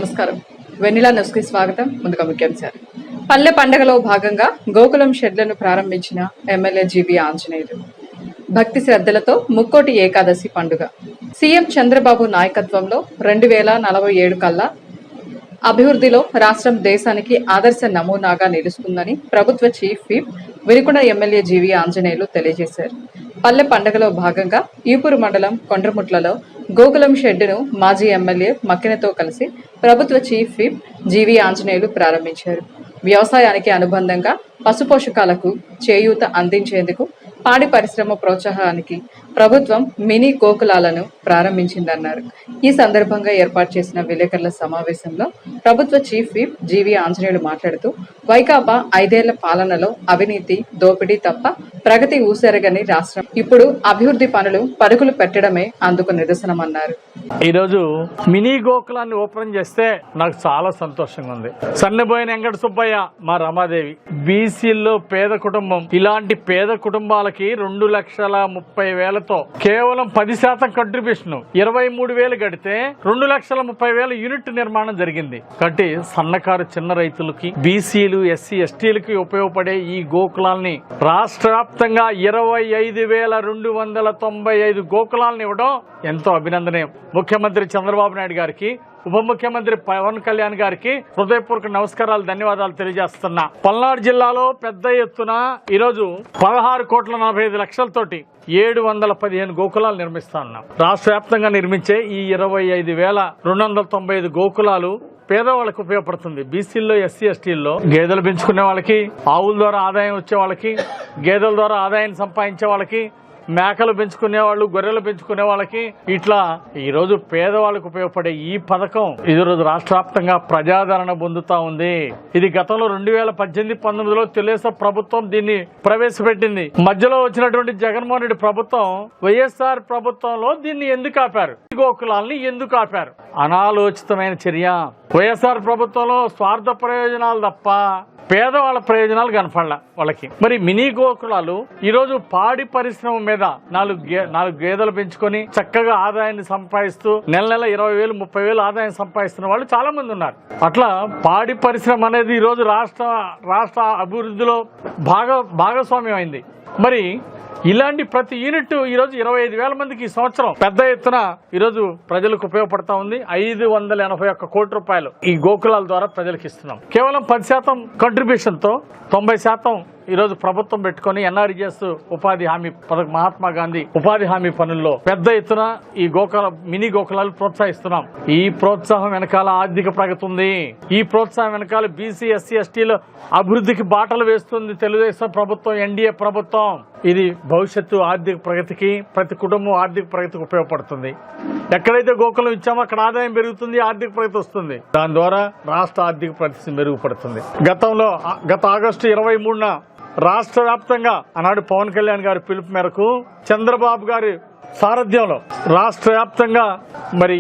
నమస్కారం. వెన్నెల న్యూస్కి స్వాగతం. ముందుగా ముఖ్యాంశాలు. పల్లె పండగలో భాగంగా గోకులం షెడ్లను ప్రారంభించిన ఎమ్మెల్యే జీవి ఆంజనేయులు. భక్తి శ్రద్ధలతో ముక్కోటి ఏకాదశి పండుగ. సీఎం చంద్రబాబు నాయకత్వంలో 2047 కల్లా అభివృద్ధిలో రాష్ట్రం దేశానికి ఆదర్శ నమూనాగా నిలుస్తుందని ప్రభుత్వ చీఫ్ విప్ వినుకొండ ఎమ్మెల్యే జీవి ఆంజనేయులు తెలియజేశారు. పల్లె పండుగలో భాగంగా ఈపూరు మండలం కొండ్రముట్లలో గోకులం షెడ్డును మాజీ ఎమ్మెల్యే మక్కినతో కలిసి ప్రభుత్వ చీఫ్ విప్ జీవి ఆంజనేయులు ప్రారంభించారు. వ్యవసాయానికి అనుబంధంగా పశుపోషకాలకు చేయూత అందించేందుకు పాడి పరిశ్రమ ప్రోత్సాహానికి ప్రభుత్వం మినీ గోకులాలను ప్రారంభించిందన్నారు. ఈ సందర్భంగా ఏర్పాటు చేసిన విలేకరుల సమావేశంలో ప్రభుత్వ చీఫ్ విప్ జీవి ఆంజనేయులు మాట్లాడుతూ వైకాపా 5 ఏళ్ల పాలనలో అవినీతి, దోపిడీ తప్ప ప్రగతి ఊసెరగని రాష్ట్రం ఇప్పుడు అభివృద్ధి పనులు పరుగులు పెట్టడమే అందుకు నిదర్శనమన్నారు. ఈరోజు మినీ గోకులాన్ని ఓపెన్ చేస్తే నాకు చాలా సంతోషంగా ఉంది. సన్నబోయిన వెంకట సుబ్బయ్య, మా రమాదేవి, బీసీల్లో పేద కుటుంబం. ఇలాంటి పేద కుటుంబాలకి 2,30,000తో కేవలం 10% కంట్రిబ్యూషన్ 23,000 కడితే 2,30,000 యూనిట్ నిర్మాణం జరిగింది. కాబట్టి సన్నకారు చిన్న రైతులకి, బీసీలు, ఎస్సీ, ఎస్టీలకి ఉపయోగపడే ఈ గోకులాల్ని రాష్ట్ర వ్యాప్తంగా 25,295 గోకులాలను ఇవ్వడం ఎంతో అభినందనీయం. ముఖ్యమంత్రి చంద్రబాబు నాయుడు గారికి, ఉప ముఖ్యమంత్రి పవన్ కళ్యాణ్ గారికి హృదయపూర్వక నమస్కారాలు, ధన్యవాదాలు తెలియజేస్తున్నా. పల్నాడు జిల్లాలో పెద్ద ఎత్తున ఈరోజు 16,45,00,000తోటి 715 గోకులాలు నిర్మిస్తా ఉన్నాం. రాష్ట్ర వ్యాప్తంగా నిర్మించే ఈ 25,295 గోకులాలు పేదవాళ్ళకి ఉపయోగపడుతుంది. బీసీల్లో, ఎస్సీ, ఎస్టీల్లో గేదెలు పెంచుకునే వాళ్ళకి, ఆవుల ద్వారా ఆదాయం వచ్చే వాళ్ళకి, గేదెల ద్వారా ఆదాయాన్ని సంపాదించే వాళ్ళకి, మేకలు పెంచుకునే వాళ్ళు, గొర్రెలు పెంచుకునే వాళ్ళకి, ఇట్లా ఈరోజు పేదవాళ్ళకు ఉపయోగపడే ఈ పథకం ఈరోజు రాష్ట్ర వ్యాప్తంగా ప్రజాదరణ పొందుతా ఉంది. ఇది గతంలో 2018-19లో తెలుగుదేశం ప్రభుత్వం దీన్ని ప్రవేశపెట్టింది. మధ్యలో వచ్చినటువంటి జగన్మోహన్ రెడ్డి ప్రభుత్వం, వైఎస్ఆర్ ప్రభుత్వంలో దీన్ని ఎందుకు ఆపారు? గోకులాల్ని ఎందుకు ఆపారు? అనాలోచితమైన చర్య. వైఎస్ఆర్ ప్రభుత్వంలో స్వార్థ ప్రయోజనాలు తప్ప పేదవాళ్ళ ప్రయోజనాలు కనపడలా వాళ్ళకి. మరి మినీ గోకులాలు ఈరోజు పాడి పరిశ్రమ మీద 4 గేదెలు పెంచుకొని చక్కగా ఆదాయాన్ని సంపాదిస్తూ నెల 20,000, 30,000 ఆదాయం సంపాదిస్తున్న వాళ్ళు చాలా మంది ఉన్నారు. అట్లా పాడి పరిశ్రమ అనేది ఈరోజు రాష్ట్ర అభివృద్ధిలో భాగస్వామ్యం అయింది. మరి ఇలాంటి ప్రతి యూనిట్ ఈరోజు 25,000 మందికి ఈ సంవత్సరం పెద్ద ఎత్తున ఈరోజు ప్రజలకు ఉపయోగపడతా ఉంది. 581 కోట్ల రూపాయలు ఈ గోకులాల ద్వారా ప్రజలకు ఇస్తున్నాం. కేవలం 10% కంట్రిబ్యూషన్ తో 90% ఈరోజు ప్రభుత్వం పెట్టుకుని ఎన్ఆర్జీఎస్ ఉపాధి హామీ పథకం, మహాత్మా గాంధీ ఉపాధి హామీ పనుల్లో పెద్ద ఎత్తున ఈ మినీ గోకులాలు ప్రోత్సహిస్తున్నాం. ఈ ప్రోత్సాహం వెనకాల ఆర్థిక ప్రగతి ఉంది. ఈ ప్రోత్సాహం వెనకాల బీసీ, ఎస్సీ, ఎస్టీల అభివృద్ధికి బాటలు వేస్తుంది తెలుగుదేశం ప్రభుత్వం, ఎన్డీఏ ప్రభుత్వం. ఇది భవిష్యత్తు ఆర్థిక ప్రగతికి, ప్రతి కుటుంబం ఆర్థిక ప్రగతికి ఉపయోగపడుతుంది. ఎక్కడైతే గోకులం ఇచ్చామో అక్కడ ఆదాయం పెరుగుతుంది, ఆర్థిక ప్రగతి వస్తుంది. దాని ద్వారా రాష్ట్ర ఆర్థిక పరిస్థితి మెరుగుపడుతుంది. గత ఆగస్టు 23న రాష్ట్ర వ్యాప్తంగా ఆనాడు పవన్ కళ్యాణ్ గారి పిలుపు మేరకు చంద్రబాబు గారి సారథ్యంలో రాష్ట్ర వ్యాప్తంగా మరి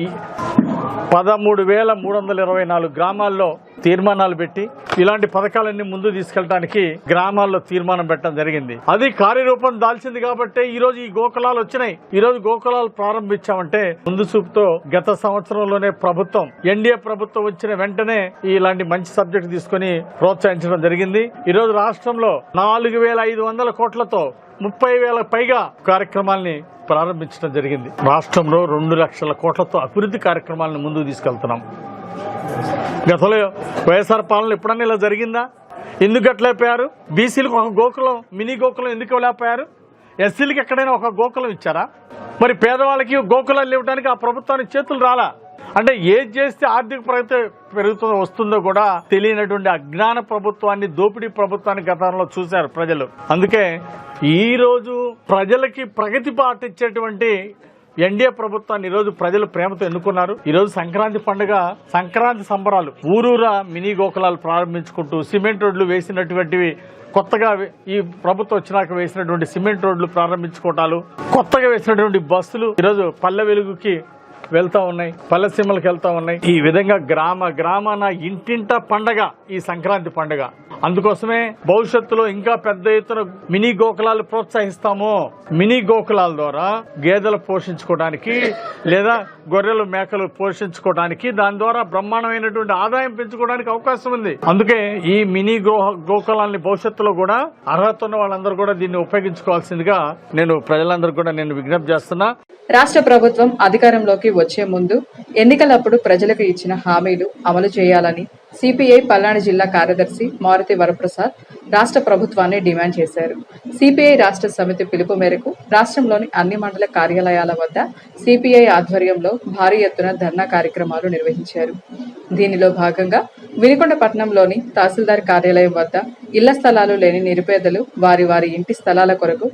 13,324 గ్రామాల్లో తీర్మానాలు పెట్టి ఇలాంటి పథకాలన్నీ ముందు తీసుకెళ్ళడానికి గ్రామాల్లో తీర్మానం పెట్టడం జరిగింది. అది కార్యరూపం దాల్చింది కాబట్టి ఈ రోజు ఈ గోకులాలు వచ్చినాయి. ఈ రోజు గోకులాలు ప్రారంభించామంటే ముందు చూపుతో గత సంవత్సరంలోనే ప్రభుత్వం, ఎన్డీఏ ప్రభుత్వం వచ్చిన వెంటనే ఇలాంటి మంచి సబ్జెక్ట్ తీసుకుని ప్రోత్సహించడం జరిగింది. ఈ రోజు రాష్ట్రంలో 4,500 కోట్లతో 30,000 పైగా కార్యక్రమాల్ని ప్రారంభించడం జరిగింది. రాష్ట్రంలో 2 లక్షల కోట్లతో అభివృద్ధి కార్యక్రమాలను ముందుకు తీసుకెళ్తున్నాం. గతంలో వైఎస్ఆర్ పాలన ఎప్పుడన్నా ఇలా జరిగిందా? ఎందుకు అట్లయిపోయారు? బీసీలకు ఒక గోకులం, మినీ గోకులం ఎందుకు లేకపోయారు? ఎస్సీలకు ఎక్కడైనా ఒక గోకులం ఇచ్చారా? మరి పేదవాళ్ళకి గోకులాలు ఇవ్వడానికి ఆ ప్రభుత్వానికి చేతులు రాలా? అంటే ఏది చేస్తే ఆర్థిక ప్రగతి వస్తుందో కూడా తెలియనటువంటి అజ్ఞాన ప్రభుత్వాన్ని, దోపిడీ ప్రభుత్వాన్ని గతంలో చూశారు ప్రజలు. అందుకే ఈ రోజు ప్రజలకి ప్రగతి పాటించేటువంటి ఎన్డీఏ ప్రభుత్వాన్ని ఈరోజు ప్రజలు ప్రేమతో ఎన్నుకున్నారు. ఈరోజు సంక్రాంతి పండుగ, సంక్రాంతి సంబరాలు, ఊరూరా మినీ గోకులాలు ప్రారంభించుకుంటూ సిమెంట్ రోడ్లు వేసినటువంటివి, కొత్తగా ఈ ప్రభుత్వం వచ్చినాక వేసినటువంటి సిమెంట్ రోడ్లు ప్రారంభించుకోవటాలు, కొత్తగా వేసినటువంటి బస్సులు ఈరోజు పల్లె వెలుగుకి వెళ్తా ఉన్నాయి, పల్లెసీమలకు వెళ్తా ఉన్నాయి. ఈ విధంగా గ్రామాన ఇంటింట పండగ ఈ సంక్రాంతి పండుగ. అందుకోసమే భవిష్యత్తులో ఇంకా పెద్ద ఎత్తున మినీ గోకులాలు ప్రోత్సహిస్తాము. మినీ గోకులాల ద్వారా గేదెలు పోషించుకోవడానికి లేదా గొర్రెలు మేకలు పోషించుకోవడానికి, దాని ద్వారా బ్రహ్మాండమైనటువంటి ఆదాయం పెంచుకోవడానికి అవకాశం ఉంది. అందుకే ఈ మినీ గోకులాలని భవిష్యత్తులో కూడా అర్హత ఉన్న వాళ్ళందరూ కూడా దీన్ని ఉపయోగించుకోవాల్సిందిగా నేను ప్రజలందరూ కూడా నేను విజ్ఞప్తి చేస్తున్నా. రాష్ట్ర ప్రభుత్వం అధికారంలోకి వచ్చే ముందు ఎన్నికలప్పుడు ప్రజలకు ఇచ్చిన హామీలు అమలు చేయాలని సిపిఐ పల్నాడు జిల్లా కార్యదర్శి మారుతి వరప్రసాద్ రాష్ట్ర ప్రభుత్వాన్ని డిమాండ్ చేశారు. సిపిఐ రాష్ట్ర సమితి పిలుపు మేరకు రాష్ట్రంలోని అన్ని మండల కార్యాలయాల వద్ద సిపిఐ ఆధ్వర్యంలో భారీ ఎత్తున ధర్నా కార్యక్రమాలు నిర్వహించారు. దీనిలో భాగంగా వినుకొండ పట్టణంలోని తహసీల్దార్ కార్యాలయం వద్ద ఇళ్ల స్థలాలు లేని నిరుపేదలు వారి ఇంటి స్థలాల కొరకు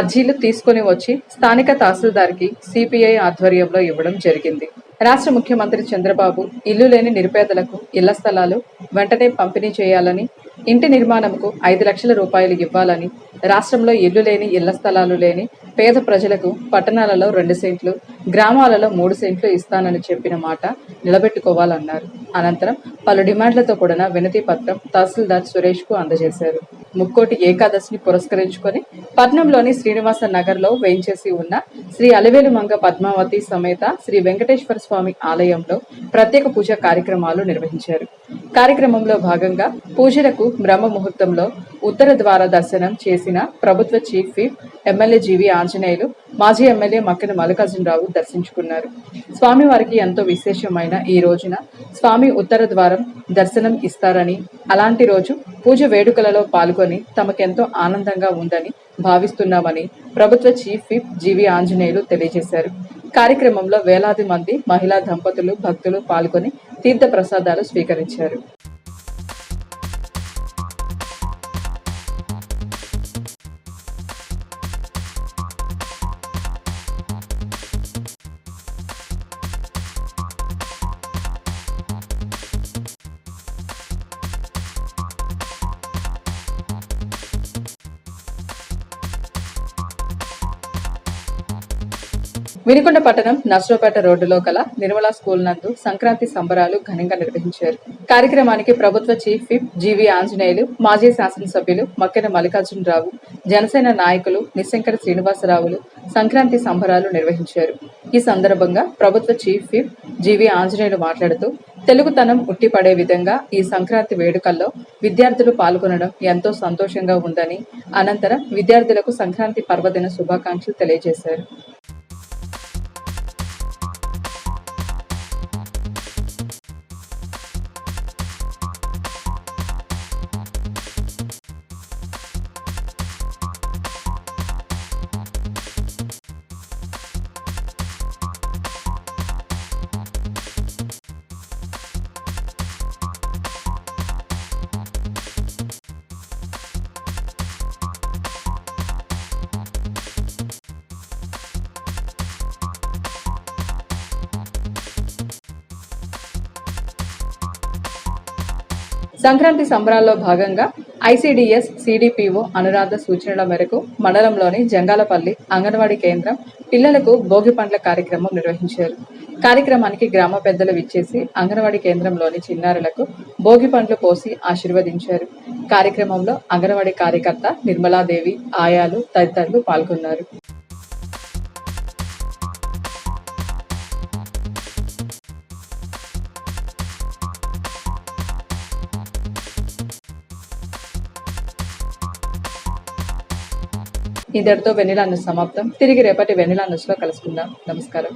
అర్జీలు తీసుకుని వచ్చి స్థానిక తహసీల్దార్కి సిపిఐ ఆధ్వర్యంలో ఇవ్వడం జరిగింది. రాష్ట్ర ముఖ్యమంత్రి చంద్రబాబు ఇల్లు లేని నిరుపేదలకు ఇళ్ల స్థలాలు వెంటనే పంపిణీ చేయాలని, ఇంటి నిర్మాణంకు 5 లక్షల రూపాయలు ఇవ్వాలని, రాష్ట్రంలో ఇల్లు లేని ఇళ్ల స్థలాలు లేని పేద ప్రజలకు పట్టణాలలో 2 సెంట్లు, గ్రామాలలో 3 సెంట్లు ఇస్తానని చెప్పిన మాట నిలబెట్టుకోవాలన్నారు. అనంతరం పలు డిమాండ్లతో కూడిన వినతి పత్రం తహసీల్దార్ సురేష్ కు అందజేశారు. ముక్కోటి ఏకాదశిని పురస్కరించుకొని పట్నంలోని శ్రీనివాస నగర్ లో వేయించేసి ఉన్న శ్రీ అలివేలు మంగ పద్మావతి సమేత శ్రీ వెంకటేశ్వర స్వామి ఆలయంలో ప్రత్యేక పూజ కార్యక్రమాలు నిర్వహించారు. కార్యక్రమంలో భాగంగా పూజలకు బ్రహ్మ ముహూర్తంలో ఉత్తర ద్వార దర్శనం చేసిన ప్రభుత్వ చీఫ్ విప్ ఎమ్మెల్యే జీవి ఆంజనేయులు మాజీ ఎమ్మెల్యే మక్కిన మల్లికార్జునరావు దర్శించుకున్నారు. స్వామివారికి ఎంతో విశేషమైన ఈ రోజున స్వామి ఉత్తర ద్వారం దర్శనం ఇస్తారని, అలాంటి రోజు పూజ వేడుకలలో పాల్గొని తమకెంతో ఆనందంగా ఉందని భావిస్తున్నామని ప్రభుత్వ చీఫ్ విప్ జీవి ఆంజనేయులు తెలియజేశారు. కార్యక్రమంలో వేలాది మంది మహిళా దంపతులు, భక్తులు పాల్గొని తీర్థ ప్రసాదాలు స్వీకరించారు. వినుకొండ పట్టణం నర్సరావుపేట రోడ్డులో గల నిర్మలా స్కూల్ నందు సంక్రాంతి సంబరాలు ఘనంగా నిర్వహించారు. కార్యక్రమానికి ప్రభుత్వ చీఫ్ విప్ జీవి ఆంజనేయులు, మాజీ శాసనసభ్యులు మక్కెన మల్లికార్జునరావు, జనసేన నాయకులు నిశంకర శ్రీనివాసరావులు సంక్రాంతి సంబరాలు నిర్వహించారు. ఈ సందర్భంగా ప్రభుత్వ చీఫ్ విప్ జీవి ఆంజనేయులు మాట్లాడుతూ, తెలుగుతనం ఉట్టిపడే విధంగా ఈ సంక్రాంతి వేడుకల్లో విద్యార్థులు పాల్గొనడం ఎంతో సంతోషంగా ఉందని, అనంతరం విద్యార్థులకు సంక్రాంతి పర్వదిన శుభాకాంక్షలు తెలియజేశారు. సంక్రాంతి సంబరాల్లో భాగంగా ఐసిడిఎస్ సిడిపిఓ అనురాధ సూచనల మేరకు మండలంలోని జంగాలపల్లి అంగన్వాడీ కేంద్రం పిల్లలకు భోగి పండ్ల కార్యక్రమం నిర్వహించారు. కార్యక్రమానికి గ్రామ పెద్దలు విచ్చేసి అంగన్వాడీ కేంద్రంలోని చిన్నారులకు భోగి పండ్లు పోసి ఆశీర్వదించారు. కార్యక్రమంలో అంగన్వాడీ కార్యకర్త నిర్మలాదేవి, ఆయాలు తదితరులు పాల్గొన్నారు. ఇంతటితో వెన్నెల న్యూస్ సమాప్తం. తిరిగి రేపటి వెన్నెల న్యూస్ లో కలుసుకుందాం. నమస్కారం.